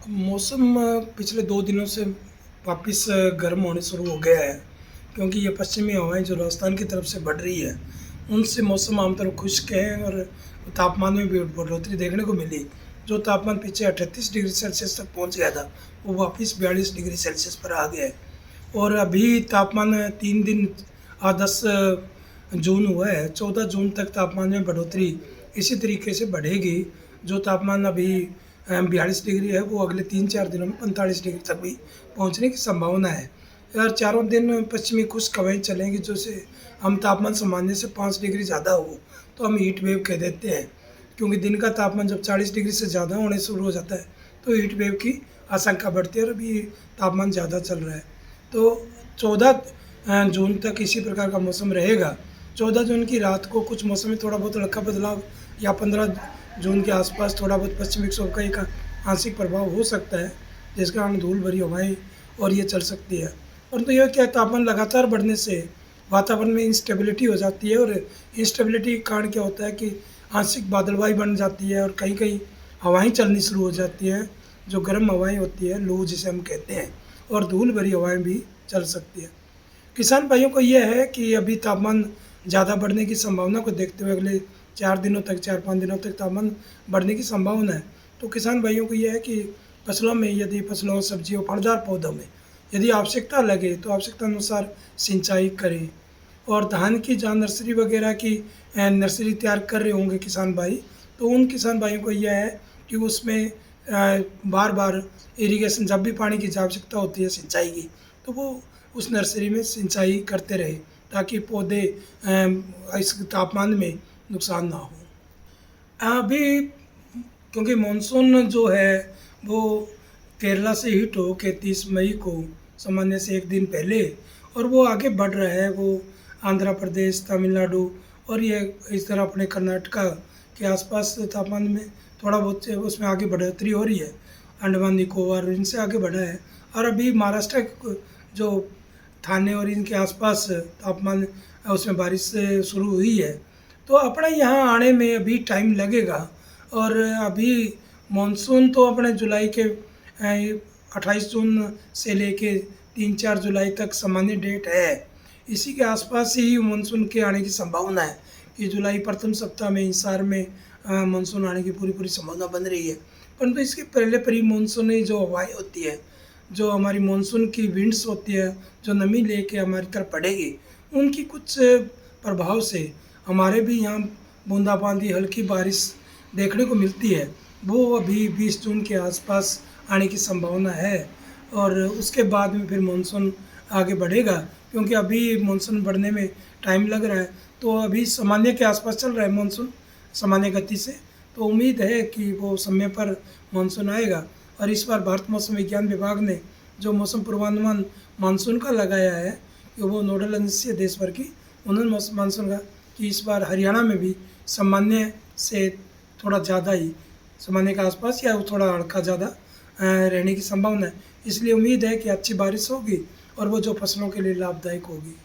मौसम पिछले 2 दिनों से वापस गर्म होने शुरू हो गया है, क्योंकि ये पश्चिमी हवाएं जो राजस्थान की तरफ से बढ़ रही है, उनसे मौसम आमतौर खुश्क है और तापमान में भी बढ़ोतरी देखने को मिली। जो तापमान पीछे 38 डिग्री सेल्सियस तक पहुंच गया था, वो वापस 42 डिग्री सेल्सियस पर आ गया है। और अभी तापमान 3 दिन 10 जून हुआ है, 14 जून तक तापमान में बढ़ोतरी इसी तरीके से बढ़ेगी। जो तापमान अभी 42 डिग्री है, वो अगले 3-4 दिनों में 45 डिग्री तक भी पहुंचने की संभावना है। और चारों दिन पश्चिमी खुश्क हवाएं चलेंगी, जैसे हम तापमान सामान्य से 5 डिग्री ज़्यादा हो तो हम हीट वेव कह देते हैं, क्योंकि दिन का तापमान जब 40 डिग्री से ज़्यादा होने शुरू हो जाता है तो हीट वेव की आशंका बढ़ती है। और अभी तापमान ज़्यादा चल रहा है, तो 14 जून तक इसी प्रकार का मौसम रहेगा। 14 जून की रात को कुछ मौसम में थोड़ा बहुत हल्का बदलाव, या 15 जून के आसपास थोड़ा बहुत पश्चिमी विक्षोभ का एक आंशिक प्रभाव हो सकता है, जिसके कारण धूल भरी हवाएं और ये चल सकती है। परंतु यह क्या, तापमान लगातार बढ़ने से वातावरण में इंस्टेबिलिटी हो जाती है, और इंस्टेबिलिटी के कारण क्या होता है कि आंशिक बादलवाई बन जाती है, और कहीं कहीं हवाएं चलनी शुरू हो जाती हैं, जो गर्म हवाएं होती है, लू जिसे हम कहते हैं, और धूल भरी हवाएं भी चल सकती है। किसान भाइयों को यह है कि अभी तापमान ज़्यादा बढ़ने की संभावना को देखते हुए अगले 4-5 दिनों तक तापमान बढ़ने की संभावना है। तो किसान भाइयों को यह है कि फसलों में, यदि फसलों, सब्जियों, फलदार पौधों में यदि आवश्यकता लगे तो आवश्यकता अनुसार सिंचाई करें। और धान की जहाँ नर्सरी वगैरह की नर्सरी तैयार कर रहे होंगे किसान भाई, तो उन किसान भाइयों को यह है कि उसमें बार बार इरिगेशन, जब भी पानी की आवश्यकता होती है सिंचाई की, तो वो उस नर्सरी में सिंचाई करते रहे, ताकि पौधे इस तापमान में नुकसान ना हो। अभी क्योंकि मानसून जो है वो केरला से हिट हो के 30 मई को, सामान्य से एक दिन पहले, और वो आगे बढ़ रहा है। वो आंध्र प्रदेश, तमिलनाडु और ये इस तरह अपने कर्नाटका के आसपास तापमान में थोड़ा बहुत उसमें आगे बढ़ोतरी हो रही है। अंडमान निकोबार इनसे आगे बढ़ा है, और अभी महाराष्ट्र जो थाने और इनके आसपास तापमान उसमें बारिश शुरू हुई है। तो अपने यहाँ आने में अभी टाइम लगेगा। और अभी मानसून तो अपने जुलाई के 28 जून से लेके 3-4 जुलाई तक सामान्य डेट है। इसी के आसपास ही मानसून के आने की संभावना है कि जुलाई प्रथम सप्ताह में हिसार में मानसून आने की पूरी संभावना बन रही है। परंतु इसके पहले प्री मानसूनी जो हवाएं होती है, जो हमारी मानसून की विंड्स होती है, जो नमी लेके हमारी तरफ पड़ेगी, उनकी कुछ प्रभाव से हमारे भी यहाँ बूंदाबांदी, हल्की बारिश देखने को मिलती है। वो अभी 20 जून के आसपास आने की संभावना है, और उसके बाद में फिर मानसून आगे बढ़ेगा, क्योंकि अभी मानसून बढ़ने में टाइम लग रहा है। तो अभी सामान्य के आसपास चल रहा है मानसून, सामान्य गति से। तो उम्मीद है कि वो समय पर मानसून आएगा। और इस बार भारत मौसम विज्ञान विभाग ने जो मौसम पूर्वानुमान मानसून का लगाया है, कि वो नोडल एजेंसी है देश भर की, उन्होंने मानसून का कि इस बार हरियाणा में भी सामान्य से थोड़ा ज़्यादा ही, सामान्य के आसपास या थोड़ा हल्का ज़्यादा रहने की संभावना है। इसलिए उम्मीद है कि अच्छी बारिश होगी, और वो जो फसलों के लिए लाभदायक होगी।